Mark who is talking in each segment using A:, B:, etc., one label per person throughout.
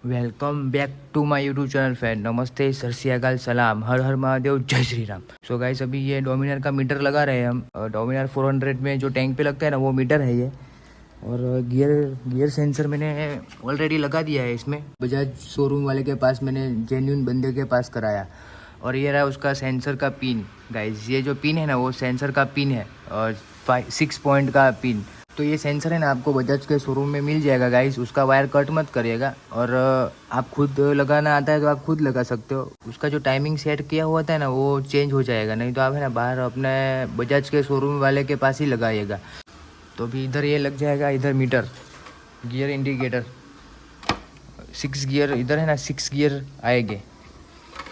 A: Welcome back to my YouTube channel friend. नमस्ते, सत श्री अकाल, सलाम, हर हर महादेव, जय श्री राम। सो गाइस, अभी ये डोमिनार का मीटर लगा रहे हैं हम। डोमिनार 400 में जो टैंक पे लगता है ना, वो मीटर है ये। और गियर सेंसर मैंने ऑलरेडी लगा दिया है इसमें। बजाज शोरूम वाले के पास मैंने जेन्युइन बंदे के पास कराया। और ये रहा उसका सेंसर का पिन। गाइस, ये जो पिन है ना, वो सेंसर का पिन है और 6 पॉइंट का पिन। तो ये सेंसर है ना, आपको बजाज के शोरूम में मिल जाएगा गाइस। उसका वायर कट मत करिएगा। और आप खुद लगाना आता है तो आप खुद लगा सकते हो। उसका जो टाइमिंग सेट किया हुआ था ना, वो चेंज हो जाएगा। नहीं तो आप है ना बाहर अपने बजाज के शोरूम वाले के पास ही लगाइएगा। तो अभी इधर ये लग जाएगा, इधर मीटर, गियर इंडिकेटर, 6 गियर इधर है ना, 6 गियर आएंगे।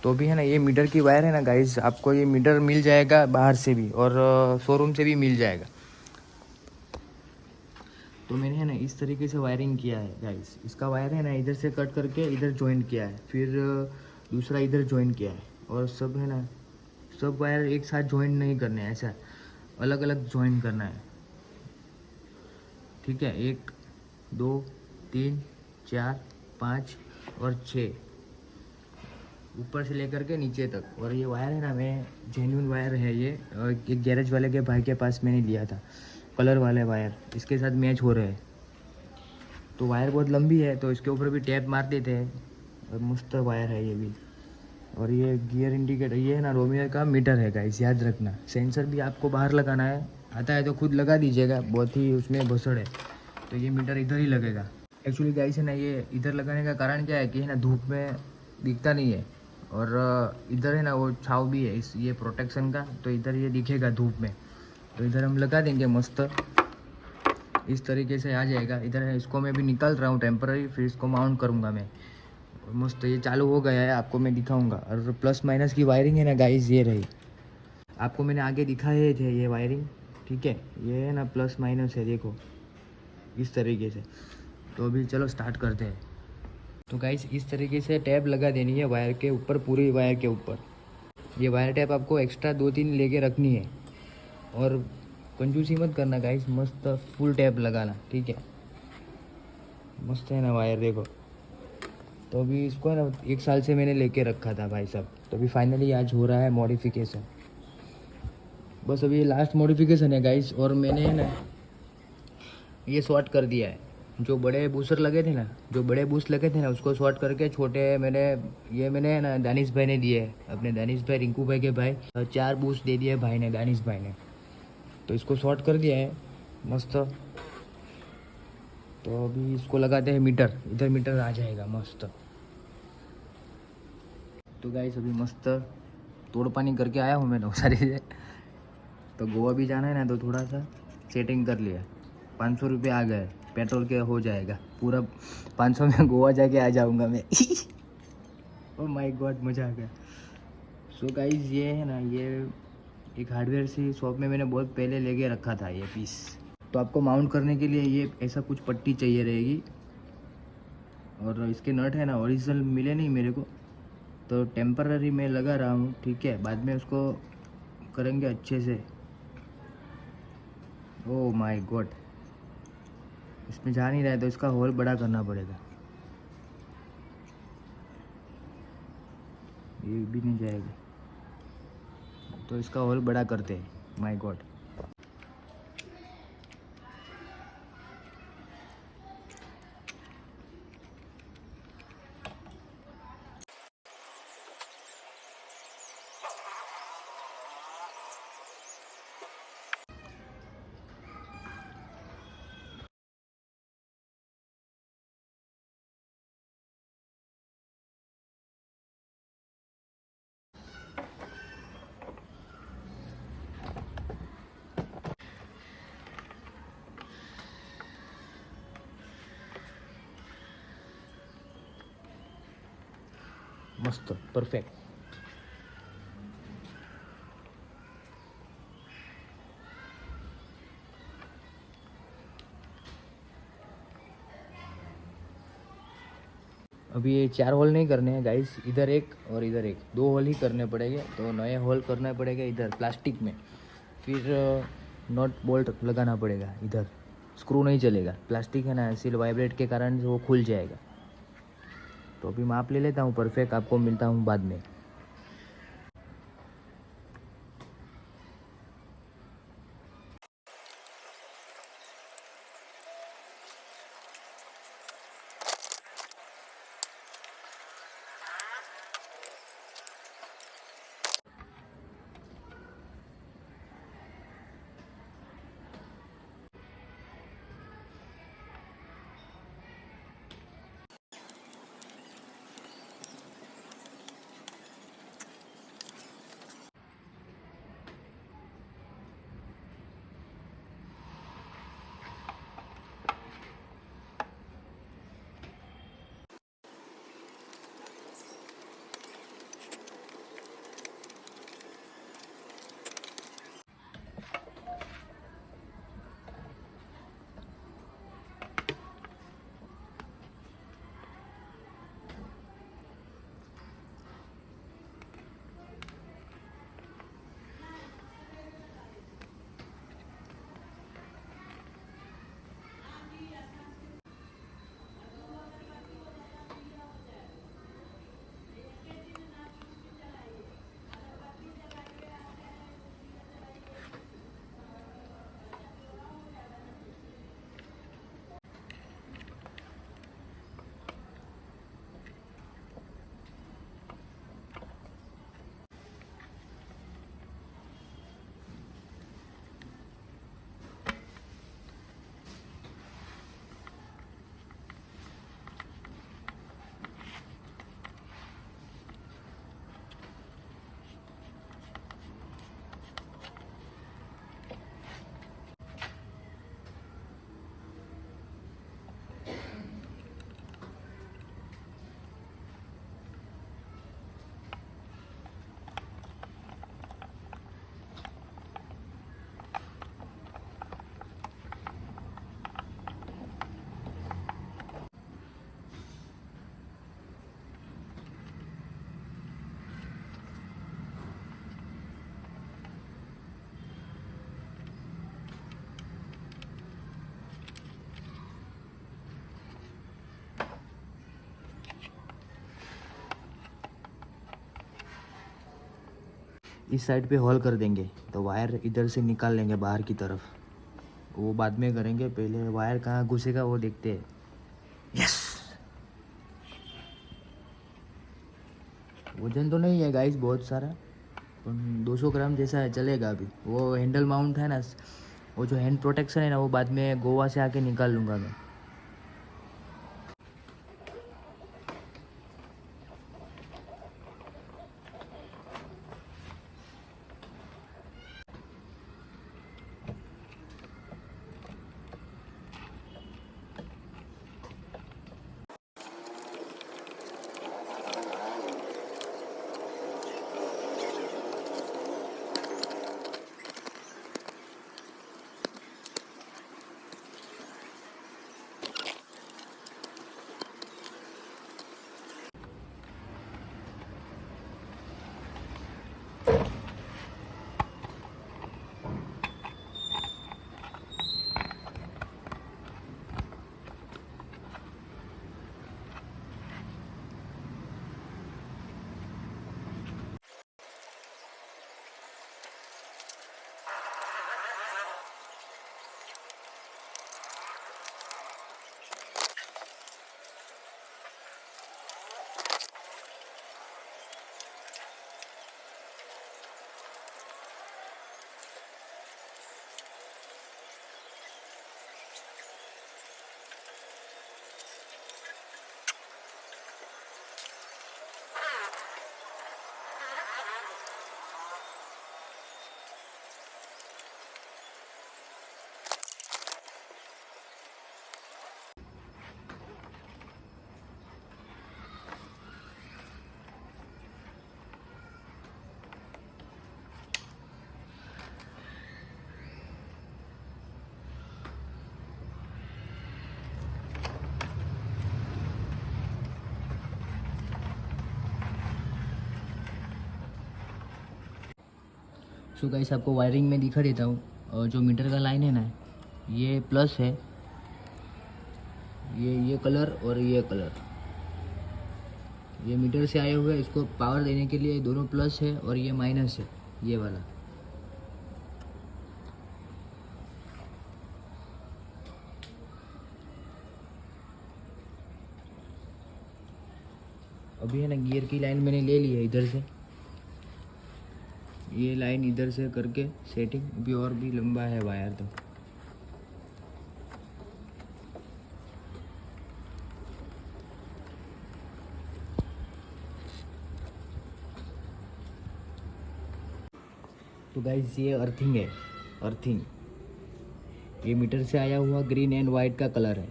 A: तो भी है ना, ये मीटर की वायर है ना गाइस, आपको ये मीटर मिल जाएगा बाहर से भी और शोरूम से भी मिल जाएगा। तो मैंने है ना इस तरीके से वायरिंग किया है गाइस। इसका वायर है ना इधर से कट करके इधर जॉइंट किया है, फिर दूसरा इधर जॉइंट किया है। और सब है ना, सब वायर एक साथ जॉइंट नहीं करने हैं, ऐसा अलग अलग जॉइंट करना है। ठीक है, 1 2 3 4 5 और 6, ऊपर से लेकर के नीचे तक। और ये वायर है ना, मैं जेन्युइन वायर है ये। एक गैरेज वाले के भाई के पास मैंने लिया था, कलर वाले वायर इसके साथ मैच हो रहे हैं। तो वायर बहुत लंबी है, तो इसके ऊपर भी टैप मार देते हैं। और मस्त वायर है ये भी। और ये गियर इंडिकेटर, ये है ना डोमिनार का मीटर है गाइस, याद रखना। सेंसर भी आपको बाहर लगाना है, आता है तो खुद लगा दीजिएगा, बहुत ही उसमें भसड़ है। तो ये मीटर इधर ही लगेगा। एक्चुअली गाइस है ना, ये इधर लगाने का कारण क्या है कि है ना, धूप में दिखता नहीं है। और इधर है ना वो छाव भी है इस ये प्रोटेक्शन का, तो इधर ये दिखेगा धूप में। तो इधर हम लगा देंगे मस्त, इस तरीके से आ जाएगा। इधर है, इसको मैं भी निकाल रहा हूँ टेम्पररी, फिर इसको माउंट करूँगा मैं। मस्त ये चालू हो गया है, आपको मैं दिखाऊंगा। और प्लस माइनस की वायरिंग है ना गाइस, ये रही। आपको मैंने आगे दिखाए थे ये वायरिंग, ठीक है। ये है ना प्लस माइनस है, देखो इस तरीके से। तो अभी चलो स्टार्ट करते हैं। तो गाइस, इस तरीके से टैप लगा देनी है वायर के ऊपर, पूरी वायर के ऊपर। ये वायर टैप आपको एक्स्ट्रा 2-3 लेके रखनी है। और कंजूसी मत करना गाइस, मस्त फुल टैप लगाना, ठीक है। मस्त है ना वायर, देखो। तो अभी इसको ना 1 साल से मैंने लेके रखा था भाई साहब। तो अभी फाइनली आज हो रहा है मॉडिफिकेशन। बस अभी ये लास्ट मॉडिफिकेशन है गाइस। और मैंने है ना ये शॉर्ट कर दिया है। जो बड़े बूस्टर लगे थे ना, जो बड़े बूस्ट लगे थे ना, उसको शॉर्ट करके छोटे मैंने है ना दानिश भाई ने दिए है, अपने दानिश भाई, रिंकू भाई के भाई। 4 बूस्ट दे दिए भाई ने, दानिश भाई ने। तो इसको शॉर्ट कर दिया है मस्त। तो अभी इसको लगाते हैं मीटर, इधर मीटर आ जाएगा मस्त। तो गाइस, अभी मस्त तोड़ पानी करके आया हूँ मैं नवसारी से। तो गोवा भी जाना है ना, तो थोड़ा सा सेटिंग कर लिया। 500 रुपये आ गए, पेट्रोल के हो जाएगा पूरा। 500 में गोवा जाके आ जाऊँगा मैं। ओह माय गॉड, मज़ा आ गया। सो गाइस, ये है ना, ये एक हार्डवेयर सी शॉप में मैंने बहुत पहले लेके रखा था ये पीस। तो आपको माउंट करने के लिए ये ऐसा कुछ पट्टी चाहिए रहेगी। और इसके नट है ना, ओरिजिनल मिले नहीं मेरे को, तो टेम्पररी मैं लगा रहा हूँ, ठीक है। बाद में उसको करेंगे अच्छे से। ओह माय गॉड, इसमें जा नहीं रहा है, तो इसका होल बड़ा करना पड़ेगा। ये भी नहीं जाएगा, तो इसका होल बड़ा करते हैं। My God. मस्त, परफेक्ट। अभी ये 4 होल नहीं करने हैं गाइस, इधर एक और इधर एक, 2 होल ही करने पड़ेंगे। तो नए होल करना पड़ेगा इधर प्लास्टिक में। फिर नट बोल्ट लगाना पड़ेगा इधर, स्क्रू नहीं चलेगा। प्लास्टिक है ना, सिर्फ वाइब्रेट के कारण वो खुल जाएगा। तो अभी माप ले लेता हूँ परफेक्ट, आपको मिलता हूँ बाद में। इस साइड पे होल कर देंगे तो वायर इधर से निकाल लेंगे बाहर की तरफ, वो बाद में करेंगे, पहले वायर कहाँ घुसेगा वो देखते हैं। यस, वजन तो नहीं है गाइस बहुत सारा, 200 ग्राम जैसा है, चलेगा। अभी वो हैंडल माउंट है ना, वो जो हैंड प्रोटेक्शन है ना, वो बाद में गोवा से आके निकाल लूँगा मैं। सो गाइस आपको वायरिंग में दिखा देता हूँ, और जो मीटर का लाइन है ना, ये प्लस है, ये कलर और ये कलर, ये मीटर से आए हुए, इसको पावर देने के लिए दोनों प्लस है और ये माइनस है, ये वाला। अभी है ना गियर की लाइन मैंने ले ली है इधर से, ये लाइन इधर से करके सेटिंग, अभी और भी लंबा है वायर तो। तो गाइस ये अर्थिंग है, अर्थिंग। ये मीटर से आया हुआ ग्रीन एंड वाइट का कलर है।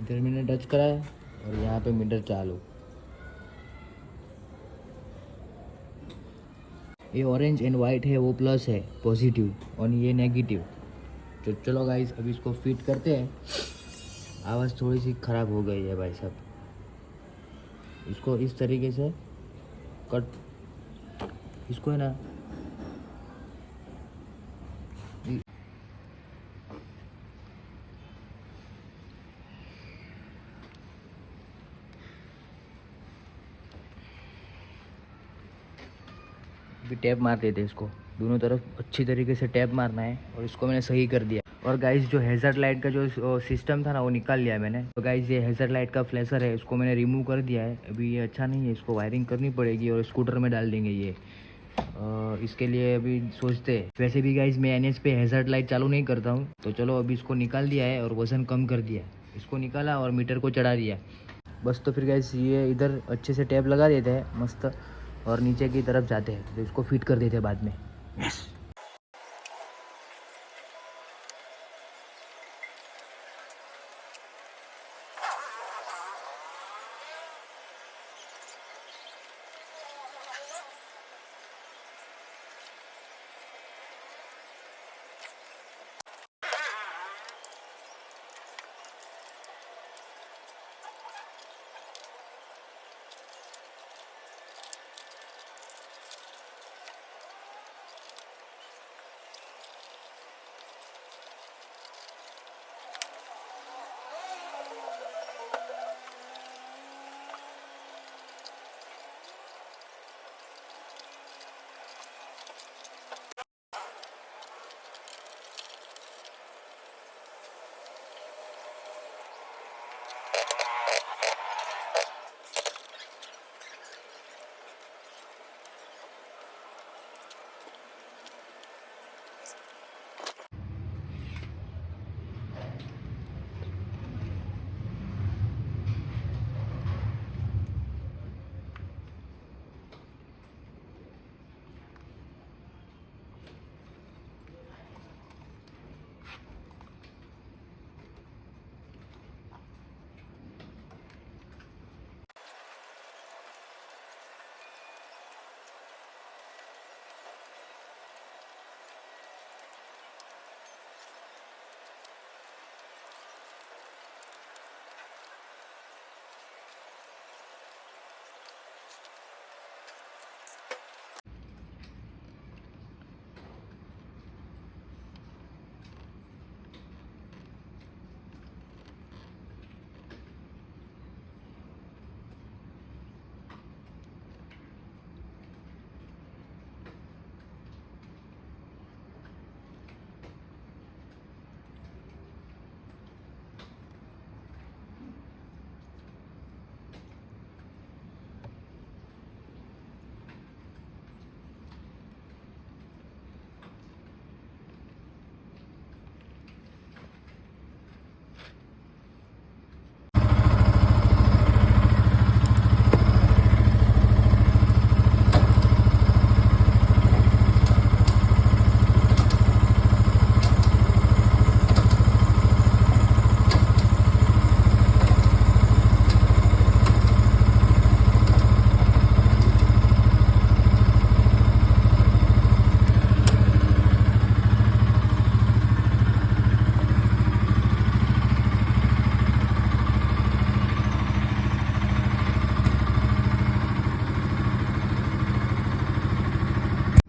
A: इधर मैंने टच करा है और यहाँ पे मीटर चालू। ये ऑरेंज एंड वाइट है, वो प्लस है पॉजिटिव, और ये नेगेटिव। तो चलो गाइस अभी इसको फिट करते हैं। आवाज़ थोड़ी सी ख़राब हो गई है भाई साहब। इसको इस तरीके से कट, इसको है ना भी टैप मार देते, इसको दोनों तरफ अच्छी तरीके से टैप मारना है। और इसको मैंने सही कर दिया। और गाइस जो हैज़र्ड लाइट का जो सिस्टम था ना, वो निकाल लिया मैंने। तो गाइस ये हैज़र्ड लाइट का फ्लैशर है, इसको मैंने रिमूव कर दिया है। अभी ये अच्छा नहीं है, इसको वायरिंग करनी पड़ेगी और स्कूटर में डाल देंगे ये। इसके लिए अभी सोचते हैं। वैसे भी गाइस मैं NH पे हैज़र्ड लाइट चालू नहीं करता हूँ। तो चलो अभी इसको निकाल दिया है और वज़न कम कर दिया। इसको निकाला और मीटर को चढ़ा दिया बस। तो फिर गाइस ये इधर अच्छे से टैप लगा देते हैं मस्त, और नीचे की तरफ जाते हैं तो इसको फिट कर देते हैं बाद में। यस।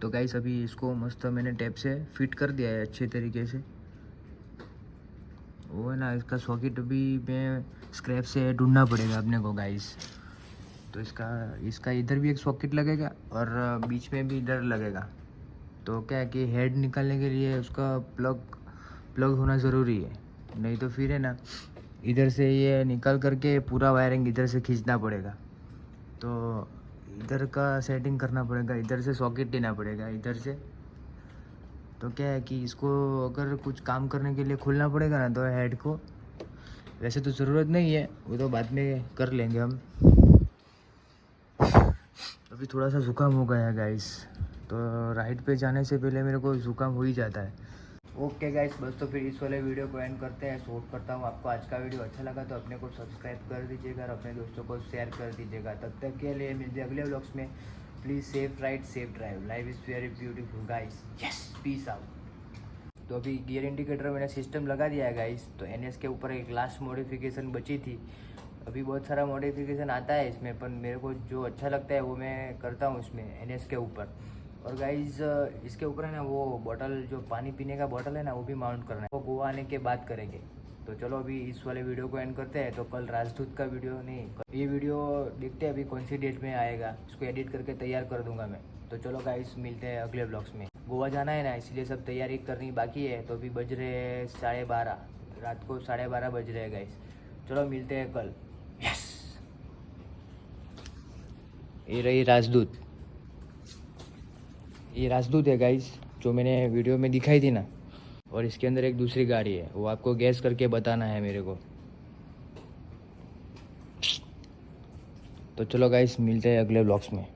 A: तो गाइस अभी इसको मस्त मैंने टेप से फिट कर दिया है अच्छे तरीके से। वो है ना, इसका सॉकेट भी मैं स्क्रैप से ढूंढना पड़ेगा अपने को गाइस। तो इसका इधर भी एक सॉकेट लगेगा और बीच में भी इधर लगेगा। तो क्या है कि हेड निकालने के लिए उसका प्लग होना ज़रूरी है, नहीं तो फिर है ना इधर से ये निकाल करके पूरा वायरिंग इधर से खींचना पड़ेगा। तो इधर का सेटिंग करना पड़ेगा, इधर से सॉकेट लेना पड़ेगा इधर से। तो क्या है कि इसको अगर कुछ काम करने के लिए खोलना पड़ेगा ना तो हेड को, वैसे तो ज़रूरत नहीं है, वो तो बाद में कर लेंगे हम। अभी थोड़ा सा ज़ुकाम हो गया है गाइस, तो राइड पे जाने से पहले मेरे को ज़ुकाम हो ही जाता है। ओके गाइस, बस तो फिर इस वाले वीडियो को एंड करते हैं। होप करता हूँ आपको आज का वीडियो अच्छा लगा, तो अपने को सब्सक्राइब कर दीजिएगा और अपने दोस्तों को शेयर कर दीजिएगा। तब तक के लिए मिलते हैं अगले व्लॉग्स में। Please safe ride safe drive, life is very beautiful guys. Yes, peace out. तो अभी गियर इंडिकेटर मैंने सिस्टम लगा दिया है गाइस। तो NS के ऊपर एक लास्ट मॉडिफिकेशन बची थी। अभी बहुत सारा मॉडिफिकेशन आता है इसमें, पर मेरे को जो अच्छा लगता है वो मैं करता हूँ इसमें NS के ऊपर। और गाइज इसके ऊपर है ना वो बॉटल, जो पानी पीने का बॉटल है ना, वो भी माउंट करना है, वो गोवा आने के बाद करेंगे। तो चलो अभी इस वाले वीडियो को एंड करते हैं। तो कल राजदूत का वीडियो नहीं, ये वीडियो देखते हैं अभी कौन सी डेट में आएगा, इसको एडिट करके तैयार कर दूंगा मैं। तो चलो गाइस, मिलते हैं अगले ब्लॉग्स में। गोवा जाना है ना, इसलिए सब तैयारी करनी बाकी है। तो अभी बज रहे हैं 12:30, रात को 12:30 बज रहे हैं गाइस। चलो मिलते हैं कल। यस, ये रही राजदूत, ये राजदूत है गाइस जो मैंने वीडियो में दिखाई थी ना। और इसके अंदर एक दूसरी गाड़ी है, वो आपको गैस करके बताना है मेरे को। तो चलो गाइस, मिलते हैं अगले व्लॉग्स में।